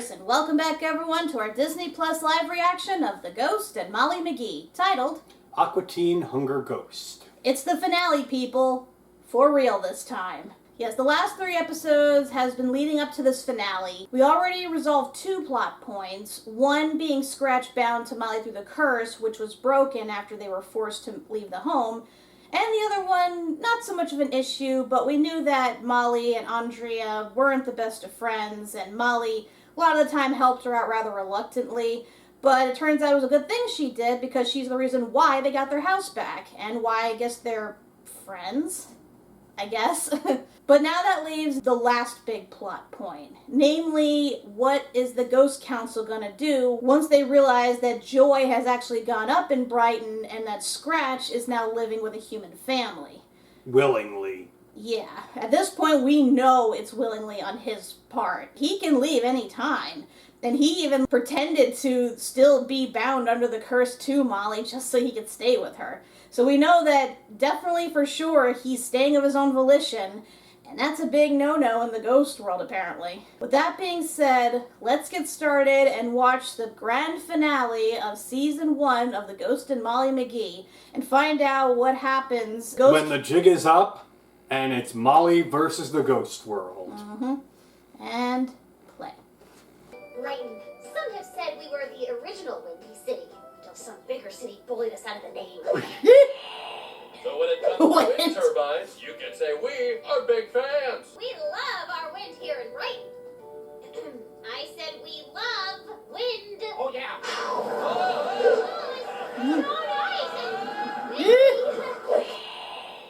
Stein-Torres, and welcome back everyone to our Disney Plus live reaction of the Ghost and Molly McGee, titled Aqua Teen Hunger Ghost. It's the finale, people. For real this time. Yes, the last 3 episodes has been leading up to this finale. We already resolved 2 plot points, one being Scratch bound to Molly through the curse, which was broken after they were forced to leave the home, and the other one, not so much of an issue, but we knew that Molly and Andrea weren't the best of friends, and Molly a lot of the time helped her out rather reluctantly, but it turns out it was a good thing she did because she's the reason why they got their house back, and why I guess they're friends, I guess. But now that leaves the last big plot point. Namely, what is the Ghost Council gonna do once they realize that Joy has actually gone up in Brighton and that Scratch is now living with a human family? Willingly. Yeah, at this point we know it's willingly on his part. He can leave any time. And he even pretended to still be bound under the curse to Molly just so he could stay with her. So we know that definitely for sure he's staying of his own volition, and that's a big no-no in the ghost world apparently. With that being said, let's get started and watch the grand finale of Season 1 of the Ghost and Molly McGee and find out what happens when the jig is up and it's Molly versus the ghost world. And play. Brighton. Some have said we were the original Windy City, until some bigger city bullied us out of the name. So when it comes to wind turbines, you can say we are big fans. We love our wind here in Brighton. I said we love wind. Oh yeah. Oh, it's so nice.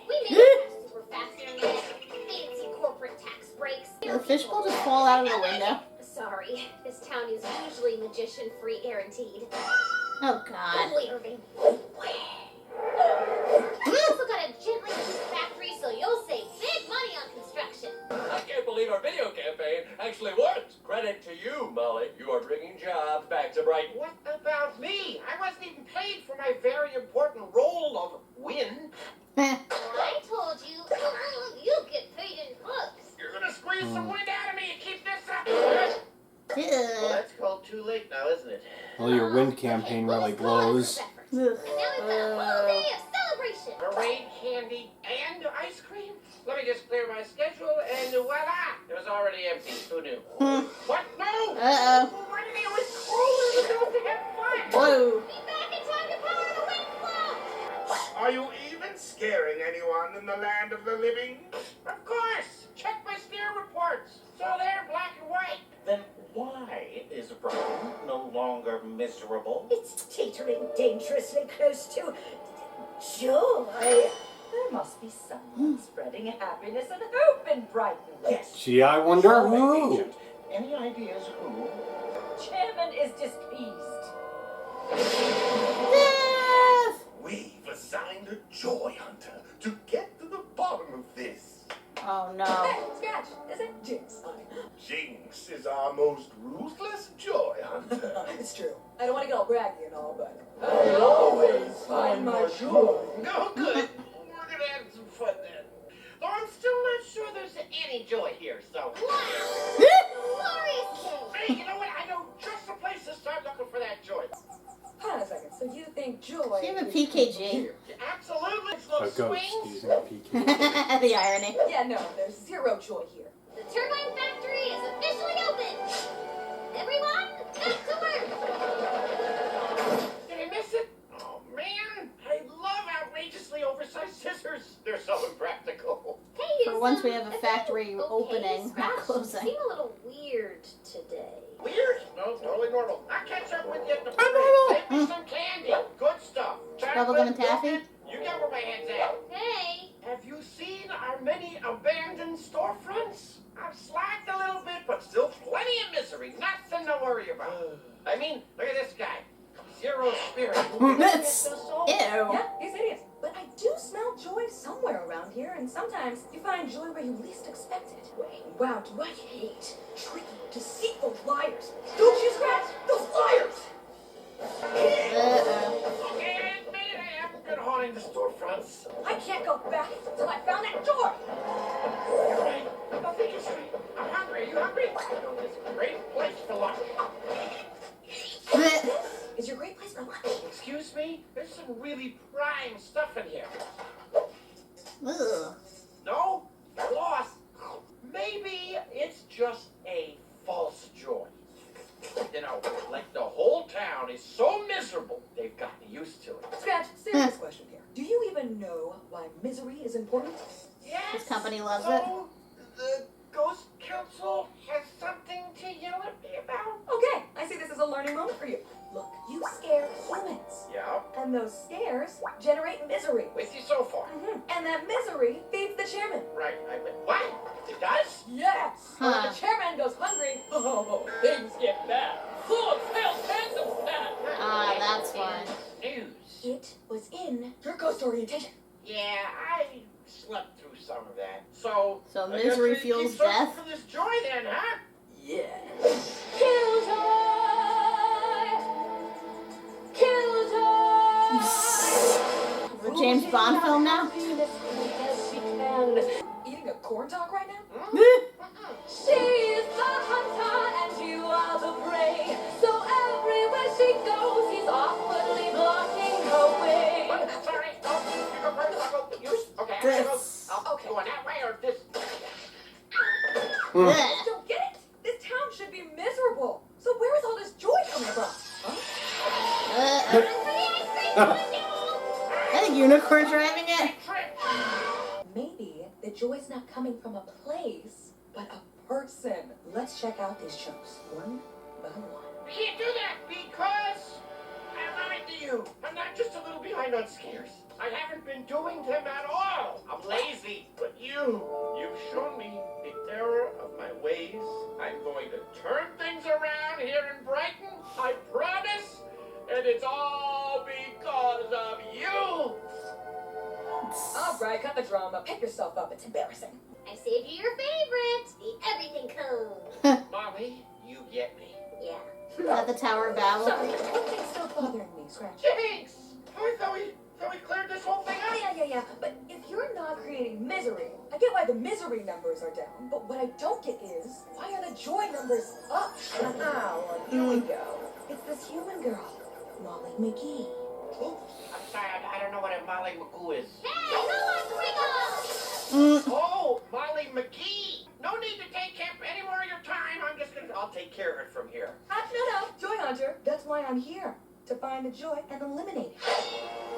We made it were faster than that. Fancy corporate tax breaks. Did the fishbowl just fall out of the window? Sorry, this town is usually magician-free guaranteed. Oh God. Lovely, Irving. We also got a gently used factory, so you'll save big money on construction. I can't believe our video campaign actually worked. Credit to you, Molly. You are bringing jobs back to Brighton. What about me? I wasn't even paid for my very important role of wind. I told you, you get paid in bucks. You're gonna squeeze some wind out of me and keep this up. Well, that's called too late now, isn't it? Well, your wind campaign really glows. And now we've got a full day of celebration. Parade, candy, and ice cream? Let me just clear my schedule, and voila! It was already empty. Who knew? What? No! Uh-oh. Why did they always call us to have fun? Whoa. Be back in time to power the wind flow. Are you even scaring anyone in the land of the living? Of course! Check my steer reports. So they're black and white. Then why is Brighton no longer miserable? It's teetering dangerously close to joy. There must be someone spreading happiness and hope in Brighton. Yes. Gee, I wonder Sorry, who. Agent. Any ideas who? Chairman is displeased. We've assigned a joy hunter to get to the bottom of this. Oh no. Hey, Scratch, is it Jinx? Jinx is our most ruthless joy hunter. It's true. I don't want to get all braggy and all, but I'll always find my joy. No good. We're gonna have some fun then. Though I'm still not sure there's any joy here, so. Wow. Glorious day. Hey, you know what? I know just the place to start looking for that joy. hold on a second. So you think joy? Do you have a PKG? Absolutely. It's A little ghost swings. using a PK. The irony. Yeah, no, there's zero joy here. The turbine factory is officially open. Everyone, back to work. Did I miss it? Oh, man. I love outrageously oversized scissors. They're so impractical. Hey, For once we have a factory opening, not Scratch, closing. You seem a little weird today. Weird? No, totally normal. I'll catch up with you at the I'm parade. normal. Take me some candy. Good stuff. Bubblegum and taffy? You get where my head's at. Hey. Have you seen our many abandoned storefronts? I've slacked a little bit, but still plenty of misery. Nothing to worry about. I mean, look at this guy. Zero spirit. That's ew. Yeah, he's hideous. But I do smell joy somewhere around here, and sometimes you find joy where you least expect it. Wow, do I hate tricky, deceitful liars. Don't you, Scratch? Those liars! Okay, I admit it. I haven't been haunting the storefronts. I can't go back till I found that joy! You're right. Nothing is straight. I'm hungry. Are you hungry? I know this great place for lunch. same stuff in here. Ugh. No? You're lost. Maybe it's just a false joy. You know, like the whole town is so miserable, they've gotten used to it. Scratch, serious question here. Do you even know why misery is important? Yes. His company loves it. So, the Ghost Council has something to yell at me about? Okay, I see this as a learning moment for you. Look, you scare humans. Yeah. And those scares generate misery. With you so far. And that misery feeds the chairman. Right. What? It does? Yes! When Huh. the chairman goes hungry, Oh, things get bad. Full of tails, hands of fat. Ah, that's why. News. it was in your ghost orientation. Yeah, I slept through some of that. So So I guess misery we fuels keep searching death? for this joy then, huh? Yeah. The James Bond film now? Eating a corn dog right now? She is the hunter and you are the prey. So everywhere she goes, he's awkwardly blocking her way. Sorry, no, you go first, I'll go. You, okay, I This. go. Okay. Going that way or this? Ugh. I just don't get it. This town should be miserable. So where is all this joy coming from? Huh? I think unicorn driving it. Maybe the joy's not coming from a place, but a person. Let's check out these shows one by one. Can't do that because I lied to you. I'm not just a little behind on scares. I haven't been doing them at all. I'm lazy. But you've shown me the error of my ways. I'm going to turn things around here in Brighton. I promise. And it's all because of you. All right, cut the drama. Pick yourself up. It's embarrassing. I saved you your favorite, the everything cone. Molly, you get me. Yeah. Is that the Tower of Babel? Sorry, one thing's still bothering me, Scratch. Thanks. I thought we cleared this whole thing up. Yeah. But if you're not creating misery, I get why the misery numbers are down. But what I don't get is, why are the joy numbers up? Well, here we go. It's this human girl, Molly McGee. Oh, I'm sorry, I don't know what a Molly McGoo is. Hey, who wants Pringles? Oh, Molly McGee. No need to take any more of your time. I'll take care of it from here. No, Joy Hunter. That's why I'm here. To find the joy and eliminate it.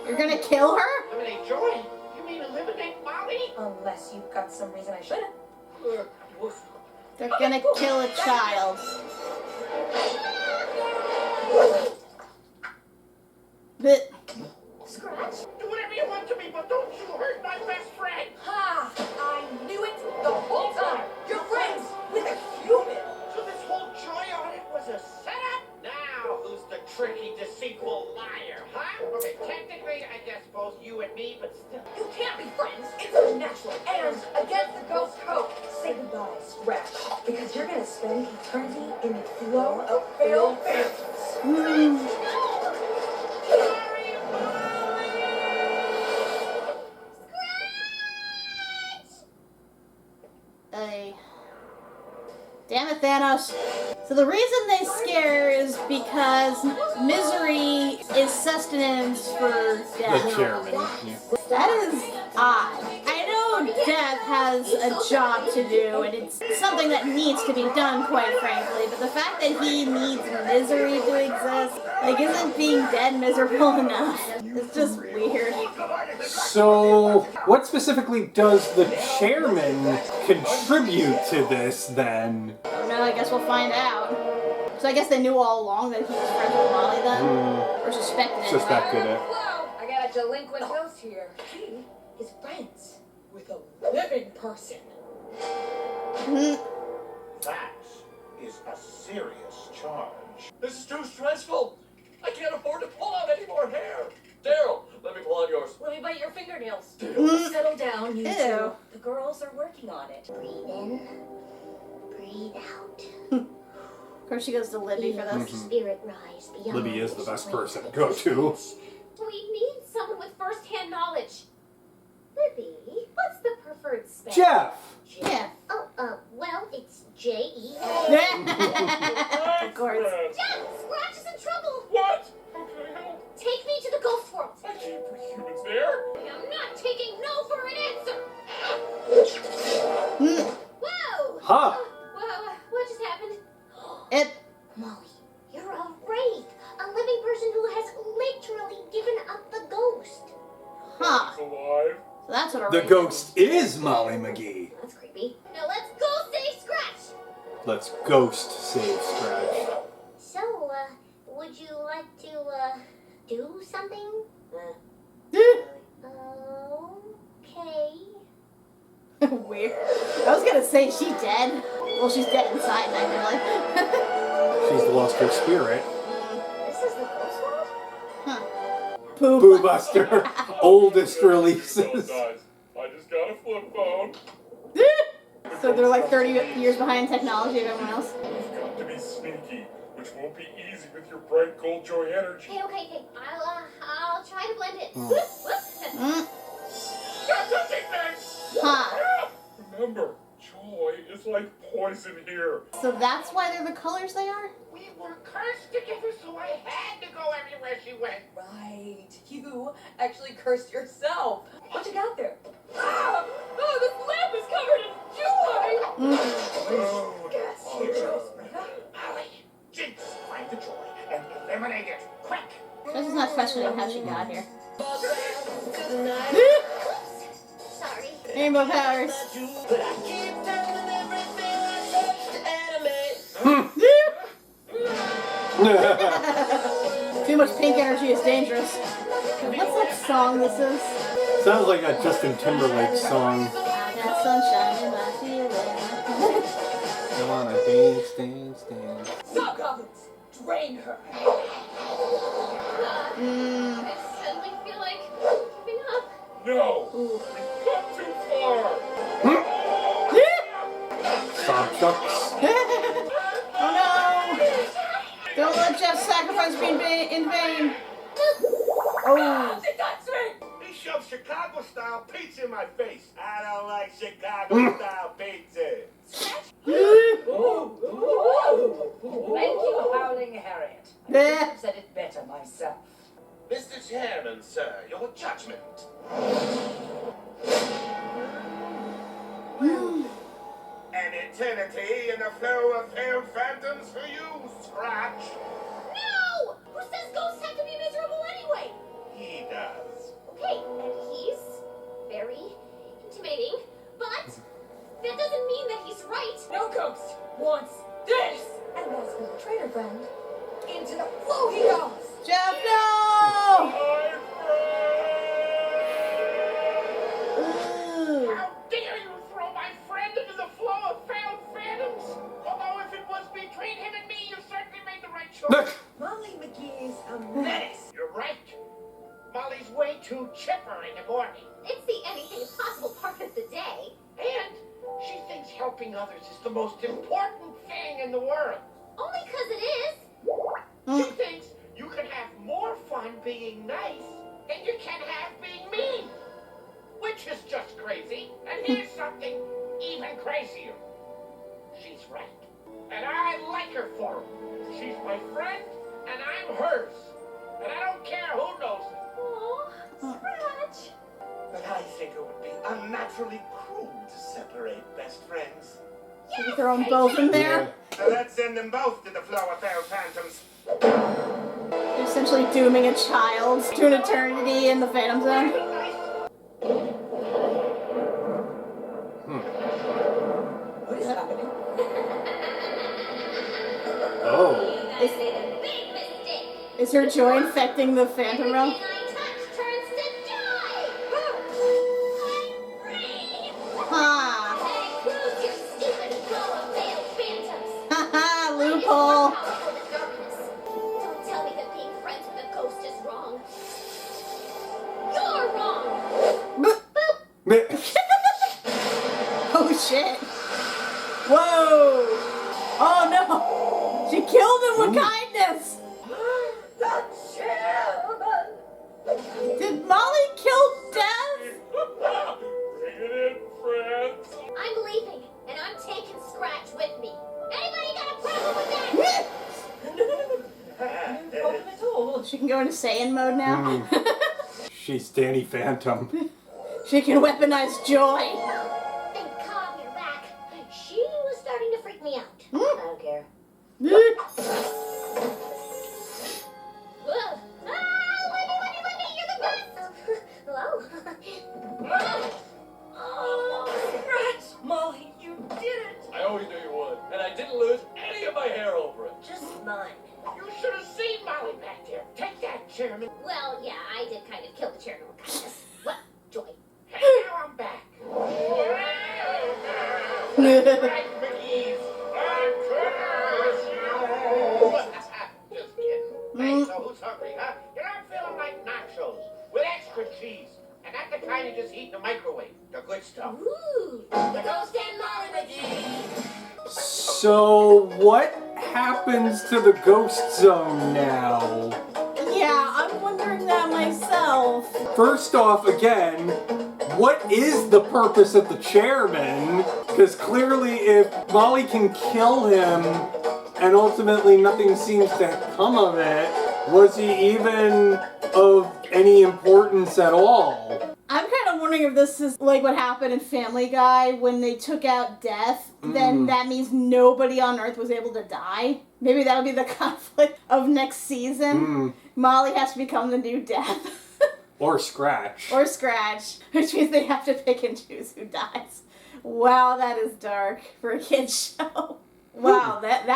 You're gonna kill her? Eliminate joy? You mean eliminate Molly? Unless you've got some reason I shouldn't. They're gonna kill a child. But Scratch? Do whatever you want to me, but don't you hurt my best friend. Ha! I knew it the whole time. You're friends with a human. So this whole joy audit was a setup? Now, who's the tricky, deceitful liar, huh? Okay, technically, I guess both you and me, but still. You can't be friends. It's unnatural. And against the ghost code. Say goodbye, Scratch. Because you're gonna spend eternity in the flow of failed phantoms. Damn it, Thanos. So the reason they scare is because misery is sustenance for The death. chairman. Yeah. That is odd. I know death has a job to do, and it's something that needs to be done, quite frankly, but the fact that he needs misery to exist, like, isn't being dead miserable enough? It's just weird. So, what specifically does the chairman contribute to this then? Oh no, I guess we'll find out. So I guess they knew all along that he was friends with Molly then? Or suspected it. Suspected it. Whoa! I got a delinquent ghost here. He is friends with a living person. That is a serious charge. This is too stressful. I can't afford to pull out any more hair. Daryl, let me pull out yours. Let me bite your fingernails. Mm. Settle down, you Ew. two. The girls are working on it. Breathe in, breathe out. Of course she goes to Libby for Feel this. your spirit rise beyond Libby is the this best weight person to of go to. existence. We need someone with first-hand knowledge. Libby, what's the preferred spell? Jeff! Yeah. Oh, well, it's J-E. Of course. Jeff, Scratch is in trouble. What? Take me to the ghost world. I Superhumans there? I'm not taking no for an answer. Whoa! Huh? What just happened? Molly, you're a wraith. A living person who has literally given up the ghost. Huh. He's alive. So that's what a The wraith ghost is Molly McGee. That's creepy. Now let's go save Scratch. Let's ghost save Scratch. So, would you like to, do something? Okay. is. Weird. I was gonna say she dead. Well, she's dead inside, technically. She's lost her spirit. This is the ghost world? Huh. Boo Buster. Oldest Well, releases. guys, I just got a flip phone. So they're like 30 years behind technology of everyone else. You've got to be sneaky, which won't be easy with your bright gold joy energy. Okay. I'll try to blend it. Stop touching things! Huh. Remember, joy is like poison here. So that's why they're the colors they are? We were cursed together, so I had to go everywhere she went. Right. You actually cursed yourself. What you got there? Oh, this lamp is covered in joy! Oh, Yes, you chose me. Molly, Jinx, find the joy and eliminate it. Quick! She's not questioning how she got here. Sorry. Rainbow powers. Too much pink energy is dangerous. What's that song this is? Sounds like a Justin Timberlake song. I got sunshine in my feelings. I wanna dance. Stop, goblins! Drain her! I suddenly feel like giving up. No! Ooh. We've come too far! Stop chucks. Oh no! Don't let Jeff's sacrifice be in vain. Oh. She touched me! He shoved Chicago-style pizza in my face. I don't like Chicago-style pizza. Thank you, Howling Harriet. Bleh. I've said it better myself. Mr. Chairman, sir, your judgment. An eternity in the flow of failed phantoms for you, Scratch. No! Who says ghosts have to be miserable anyway? He does. Okay, and he's very intimating, but that doesn't mean that he's right. No ghost wants this! And that's my traitor friend. Into the flow he goes. Jeff, no! Ooh. How dare you throw my friend into the flow of failed phantoms? Although if it was between him and me, you certainly made the right choice. Look! Molly McGee's a menace. You're right. Molly's way too chipper in the morning. It's the anything is possible part of the day. And she thinks helping others is the most important thing in the world. Only 'cause it is. She thinks you can have more fun being nice than you can have being mean. Which is just crazy. And here's something even crazier. She's right. And I like her for it. She's my friend, and I'm hers. And I don't care who knows it. Aw, Scratch. But I think it would be unnaturally cruel to separate best friends. You throw them both in there. So let's send them both to the flow of failed phantoms. You're essentially dooming a child to an eternity in the Phantom Zone. What is happening? Oh. I made a big mistake. Is her joy infecting the Phantom Realm? Everything I touch turns to joy. I'm free. Ha! That includes your stupid flow of failed phantoms. Haha, loophole. For the darkness. Don't tell me that being friends with a ghost is wrong. You're wrong. Boop. Oh shit. Whoa! Oh no! She killed him with kindness! The chairman! Did Molly kill Death? Bring it in, friends. I'm leaving, and I'm taking Scratch with me. Anybody got a problem with that? No problem at all. She can go into Saiyan mode now. She's Danny Phantom. She can weaponize joy. Thank God you're back. She was starting to freak me out. I don't care. Whoa. Wendy, you're the best. Hello? Oh, congrats, Molly, you did it. I always knew you would, and I didn't lose any of my hair over it. Just mine. You should have seen Molly back there. Take that, Chairman. Well, yeah, I did kind of kill the chairman with kindness. What? Joy. Hey, now I'm back. Right, McGee's. I curse you. Just kidding. Hey, so who's hungry, huh? You know, I'm feeling like nachos with extra cheese. And not the kind you just eat in the microwave. The good stuff. Ooh, the Ghost and Molly McGee. So, what happens to the Ghost Zone now? Yeah, I'm wondering that myself. First off, again, what is the purpose of the chairman? Because clearly if Molly can kill him and ultimately nothing seems to come of it, was he even of any importance at all? I'm kind of wondering if this is like what happened in Family Guy when they took out Death, then that means nobody on Earth was able to die. Maybe that'll be the conflict of next season. Molly has to become the new Death. Or Scratch. Or Scratch, which means they have to pick and choose who dies. Wow, that is dark for a kid's show. Wow, that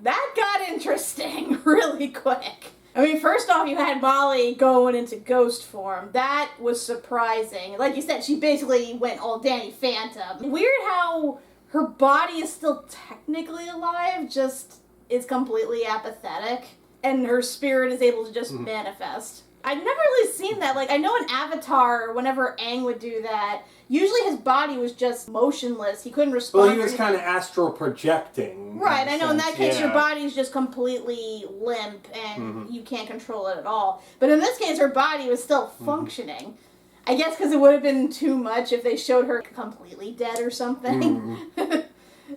got interesting really quick. I mean, first off, you had Molly going into ghost form. That was surprising. Like you said, she basically went all Danny Phantom. Weird how her body is still technically alive, just is completely apathetic, and her spirit is able to just manifest. I've never really seen that. Like, I know in Avatar, whenever Aang would do that, usually his body was just motionless. He couldn't respond. Well, he was kind of astral projecting. Right, I know. In that case, yeah. your body's just completely limp and you can't control it at all. But in this case, her body was still functioning. I guess because it would have been too much if they showed her completely dead or something.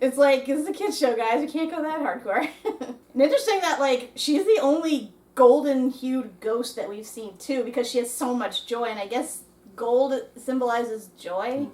It's like, this is a kid's show, guys. You can't go that hardcore. And interesting that, like, she's the only golden-hued ghost that we've seen, too, because she has so much joy, and I guess gold symbolizes joy.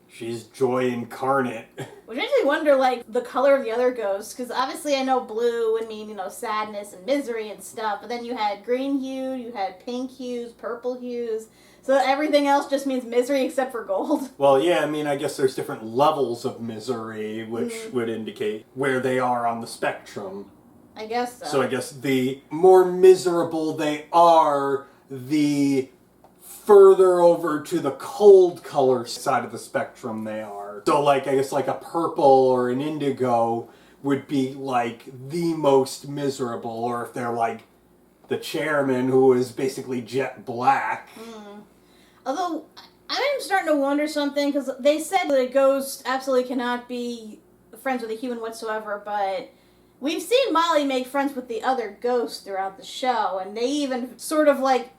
She's joy incarnate. Which makes me wonder, like, the color of the other ghosts, because obviously I know blue would mean, you know, sadness and misery and stuff, but then you had green-hued, you had pink hues, purple hues, so everything else just means misery except for gold. Well, yeah, I mean, I guess there's different levels of misery, which would indicate where they are on the spectrum. I guess so. So I guess the more miserable they are, the further over to the cold color side of the spectrum they are. So like, I guess like a purple or an indigo would be like the most miserable, or if they're like the chairman who is basically jet black. Although, I'm starting to wonder something, because they said that a ghost absolutely cannot be friends with a human whatsoever, but we've seen Molly make friends with the other ghosts throughout the show, and they even sort of like,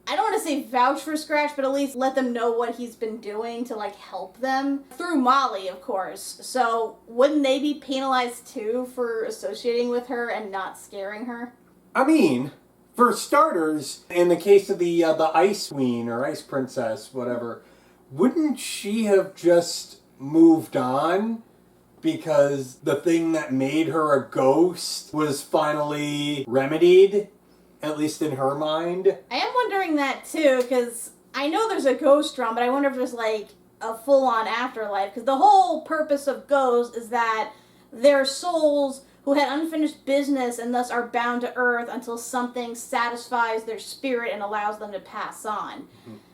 I don't want to say vouch for Scratch, but at least let them know what he's been doing to like help them. Through Molly, of course. So wouldn't they be penalized too for associating with her and not scaring her? I mean, for starters, in the case of the Ice Queen or Ice Princess, whatever, wouldn't she have just moved on? Because the thing that made her a ghost was finally remedied, at least in her mind. I am wondering that too, because I know there's a ghost realm, but I wonder if there's like a full-on afterlife, because the whole purpose of ghosts is that they're souls who had unfinished business and thus are bound to Earth until something satisfies their spirit and allows them to pass on.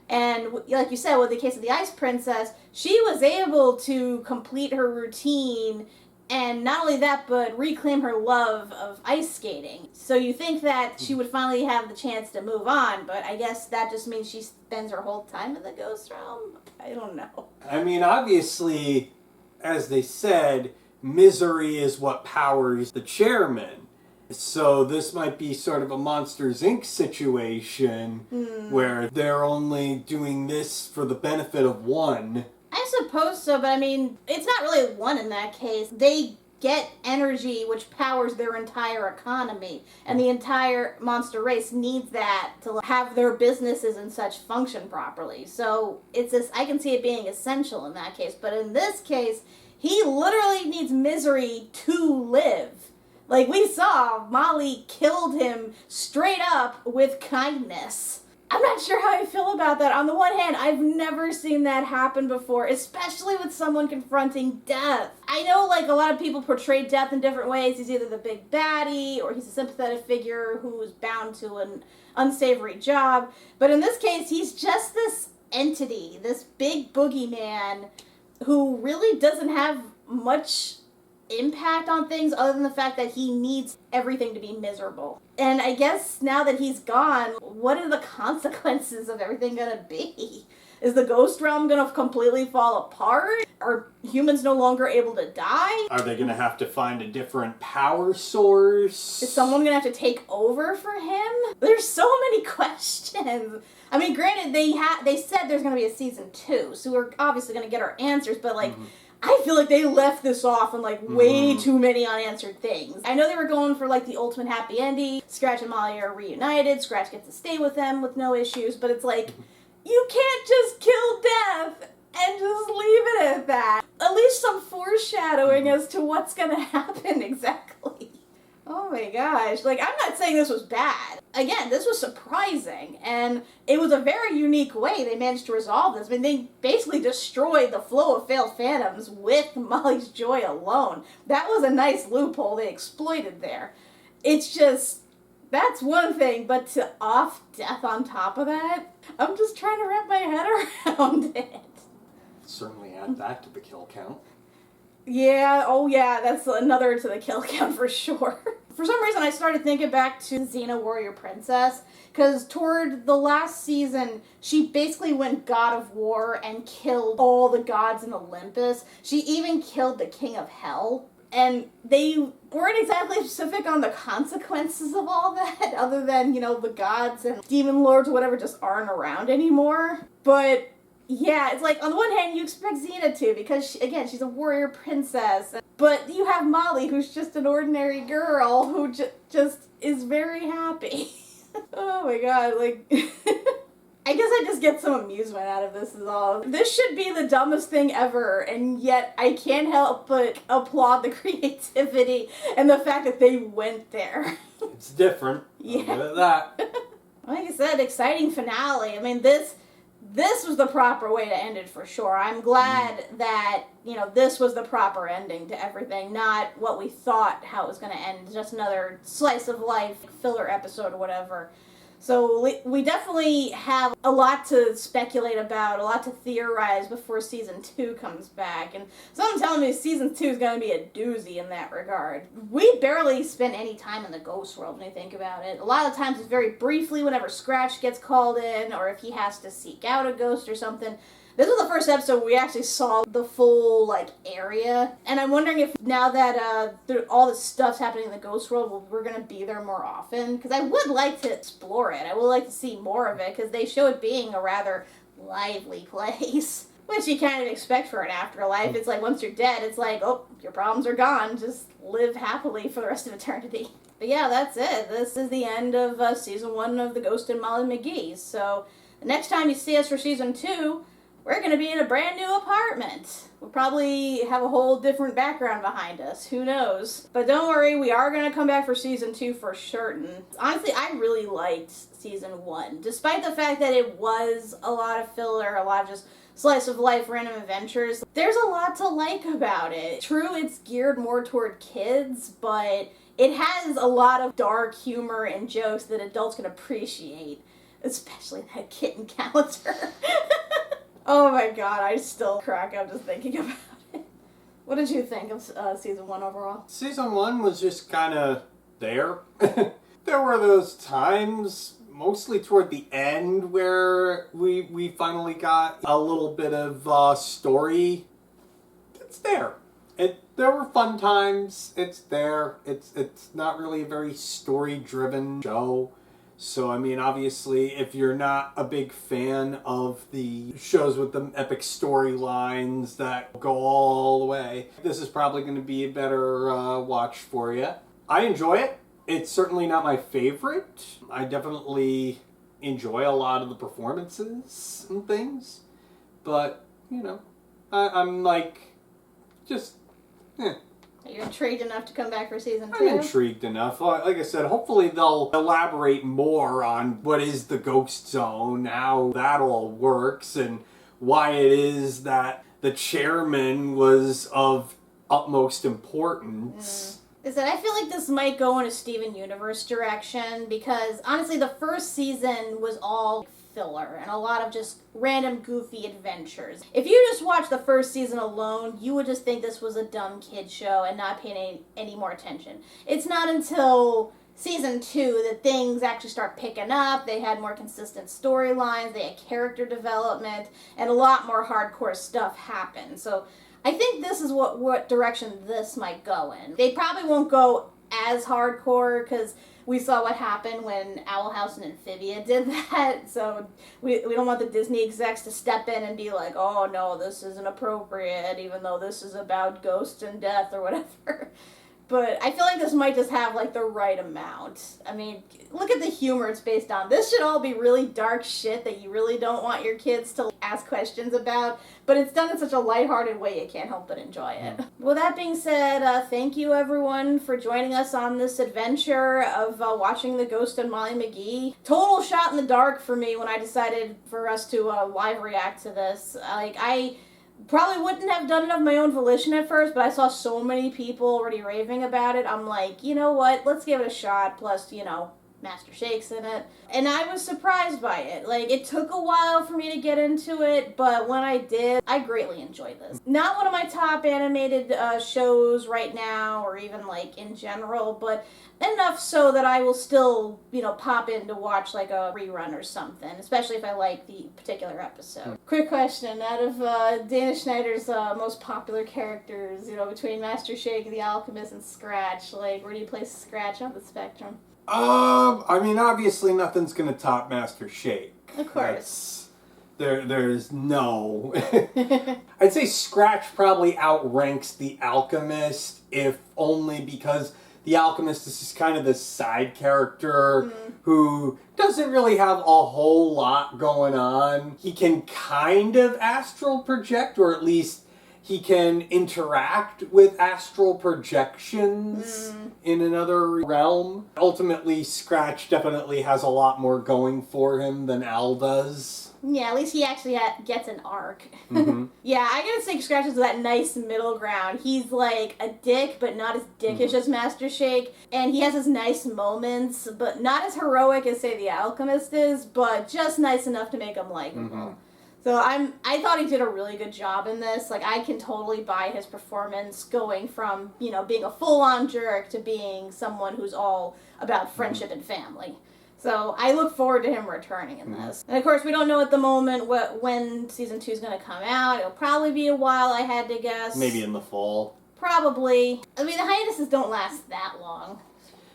And like you said, with the case of the Ice Princess, she was able to complete her routine, and not only that, but reclaim her love of ice skating. So you think that she would finally have the chance to move on, but I guess that just means she spends her whole time in the ghost realm? I don't know. I mean, obviously, as they said, misery is what powers the chairman. So this might be sort of a Monsters, Inc. situation where they're only doing this for the benefit of one. I suppose so, but I mean, it's not really one in that case. They get energy which powers their entire economy. And the entire monster race needs that to have their businesses and such function properly. So it's this, I can see it being essential in that case. But in this case, he literally needs misery to live. Like we saw, Molly killed him straight up with kindness. I'm not sure how I feel about that. On the one hand, I've never seen that happen before, especially with someone confronting death. I know, like, a lot of people portray death in different ways. He's either the big baddie, or he's a sympathetic figure who is bound to an unsavory job. But in this case, he's just this entity, this big boogeyman who really doesn't have much impact on things other than the fact that he needs everything to be miserable. And I guess now that he's gone, what are the consequences of everything gonna be? Is the ghost realm gonna completely fall apart? Are humans no longer able to die? Are they gonna have to find a different power source? Is someone gonna have to take over for him? There's so many questions. I mean, granted, they said there's gonna be a season 2, so we're obviously gonna get our answers, but like, I feel like they left this off on, like, way too many unanswered things. I know they were going for, like, the ultimate happy ending. Scratch and Molly are reunited. Scratch gets to stay with them with no issues. But it's like, you can't just kill death and just leave it at that. At least some foreshadowing as to what's gonna happen exactly. Oh my gosh. Like, I'm not saying this was bad. Again, this was surprising, and it was a very unique way they managed to resolve this. I mean, they basically destroyed the flow of failed phantoms with Molly's joy alone. That was a nice loophole they exploited there. It's just, that's one thing, but to off death on top of that, I'm just trying to wrap my head around it. Certainly add that to the kill count. Yeah, oh yeah, that's another to the kill count for sure. For some reason, I started thinking back to Xena Warrior Princess, because toward the last season, she basically went God of War and killed all the gods in Olympus. She even killed the King of Hell. And they weren't exactly specific on the consequences of all that, other than, you know, the gods and demon lords or whatever just aren't around anymore. But yeah, it's like, on the one hand, you expect Xena to, because, she's a warrior princess. But you have Molly, who's just an ordinary girl who just is very happy. Oh my god, like, I guess I just get some amusement out of this is all. This should be the dumbest thing ever, and yet I can't help but applaud the creativity and the fact that they went there. It's different. Yeah. A bit of that. Like I said, exciting finale. I mean, this was the proper way to end it for sure. I'm glad that, you know, this was the proper ending to everything, not what we thought how it was going to end, just another slice of life filler episode or whatever. So we definitely have a lot to speculate about, a lot to theorize before season 2 comes back. And someone telling me season 2 is going to be a doozy in that regard. We barely spend any time in the ghost world when you think about it. A lot of times it's very briefly whenever Scratch gets called in, or if he has to seek out a ghost or something. This was the first episode where we actually saw the full, like, area. And I'm wondering if now that all this stuff's happening in the ghost world, we're going to be there more often. Because I would like to explore it. I would like to see more of it, because they show it being a rather lively place. Which you kind of expect for an afterlife. It's like, once you're dead, it's like, oh, your problems are gone. Just live happily for the rest of eternity. But yeah, that's it. This is the end of season 1 of the Ghost and Molly McGee. So, the next time you see us for season 2... we're going to be in a brand new apartment. We'll probably have a whole different background behind us. Who knows? But don't worry, we are going to come back for season 2 for certain. Honestly, I really liked season 1. Despite the fact that it was a lot of filler, a lot of just slice of life random adventures, there's a lot to like about it. True, it's geared more toward kids, but it has a lot of dark humor and jokes that adults can appreciate. Especially that kitten calendar. Oh my god, I still crack up just thinking about it. What did you think of season 1 overall? Season 1 was just kind of there. There were those times, mostly toward the end, where we finally got a little bit of story. It's there. There were fun times. It's there. It's not really a very story-driven show. So, I mean, obviously, if you're not a big fan of the shows with the epic storylines that go all the way, this is probably going to be a better watch for you. I enjoy it. It's certainly not my favorite. I definitely enjoy a lot of the performances and things. But, you know, I'm like, just, Are you intrigued enough to come back for season 2? I'm intrigued enough. Like I said, hopefully they'll elaborate more on what is the Ghost Zone, how that all works, and why it is that the chairman was of utmost importance. Is that I feel like this might go in a Steven Universe direction, because honestly the first season was all filler and a lot of just random goofy adventures. If you just watch the first season alone, you would just think this was a dumb kid show and not pay any more attention. It's not until season 2 that things actually start picking up. They had more consistent storylines, they had character development, and a lot more hardcore stuff happened. So I think this is what direction this might go in. They probably won't go as hardcore, because we saw what happened when Owl House and Amphibia did that, so we don't want the Disney execs to step in and be like, oh no, this isn't appropriate, even though this is about ghosts and death or whatever. But I feel like this might just have, like, the right amount. I mean, look at the humor it's based on. This should all be really dark shit that you really don't want your kids to ask questions about, but it's done in such a lighthearted way you can't help but enjoy it. With that being said, thank you everyone for joining us on this adventure of watching the Ghost and Molly McGee. Total shot in the dark for me when I decided for us to live react to this. I probably wouldn't have done it of my own volition at first, but I saw so many people already raving about it. I'm like, you know what, let's give it a shot. Plus, you know, Master Shake's in it. And I was surprised by it. Like, it took a while for me to get into it, but when I did, I greatly enjoyed this. Not one of my top animated shows right now, or even, like, in general, but enough so that I will still, you know, pop in to watch, like, a rerun or something, especially if I like the particular episode. Quick question, out of Dana Schneider's most popular characters, you know, between Master Shake, the Alchemist, and Scratch, like, where do you place Scratch on the spectrum? I mean, obviously nothing's gonna top Master Shake. Of course. There's no... I'd say Scratch probably outranks the Alchemist, if only because the Alchemist is just kind of this side character who doesn't really have a whole lot going on. He can kind of astral project, or at least he can interact with astral projections in another realm. Ultimately, Scratch definitely has a lot more going for him than Al does. Yeah, at least he actually gets an arc. Yeah, I gotta say Scratch is that nice middle ground. He's like a dick, but not as dickish as Master Shake. And he has his nice moments, but not as heroic as, say, the Alchemist is, but just nice enough to make him likable. So I thought he did a really good job in this. Like, I can totally buy his performance going from, you know, being a full-on jerk to being someone who's all about friendship and family. So I look forward to him returning in this. And of course, we don't know at the moment when season 2 is going to come out. It'll probably be a while, I had to guess. Maybe in the fall. Probably. I mean, the hiatuses don't last that long.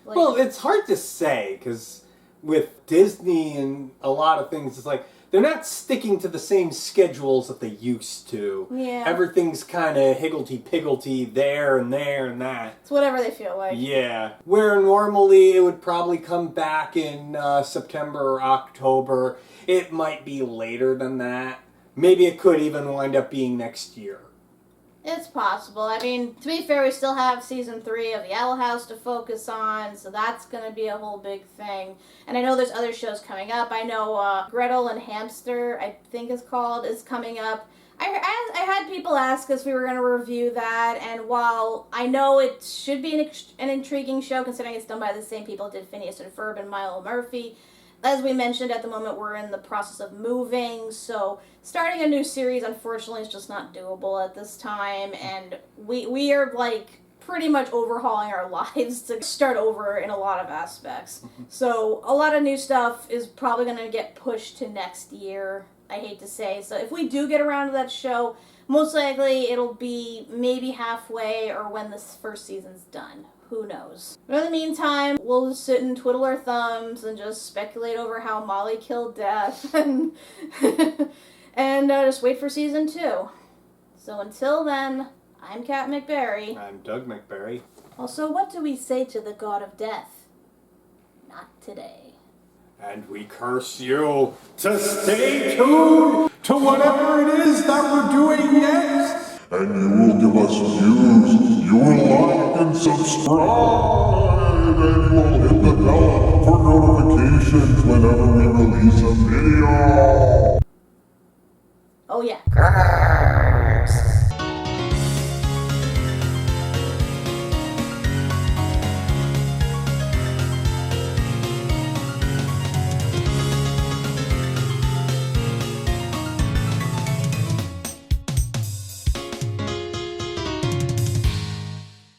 Like, well, it's hard to say, because with Disney and a lot of things, it's like, they're not sticking to the same schedules that they used to. Yeah. Everything's kind of higgledy-piggledy there and that. It's whatever they feel like. Yeah. Where normally it would probably come back in September or October, it might be later than that. Maybe it could even wind up being next year. It's possible. I mean, to be fair, we still have season 3 of the Owl House to focus on, so that's going to be a whole big thing. And I know there's other shows coming up. I know Gretel and Hamster, I think it's called, is coming up. I had people ask us if we were going to review that, and while I know it should be an intriguing show, considering it's done by the same people that did Phineas and Ferb and Milo Murphy, as we mentioned, at the moment we're in the process of moving, so starting a new series, unfortunately, is just not doable at this time, and we are, like, pretty much overhauling our lives to start over in a lot of aspects. So a lot of new stuff is probably going to get pushed to next year, I hate to say. So if we do get around to that show, most likely it'll be maybe halfway or when this first season's done. Who knows? But in the meantime, we'll just sit and twiddle our thumbs and just speculate over how Molly killed Death and just wait for season 2. So until then, I'm Kat MacBerrie. I'm Doug MacBerrie. Also, what do we say to the god of death? Not today. And we curse you to stay tuned to whatever it is that we're doing next. And you will give us views, you will like and subscribe, and you will hit the bell for notifications whenever we release a video. Oh yeah.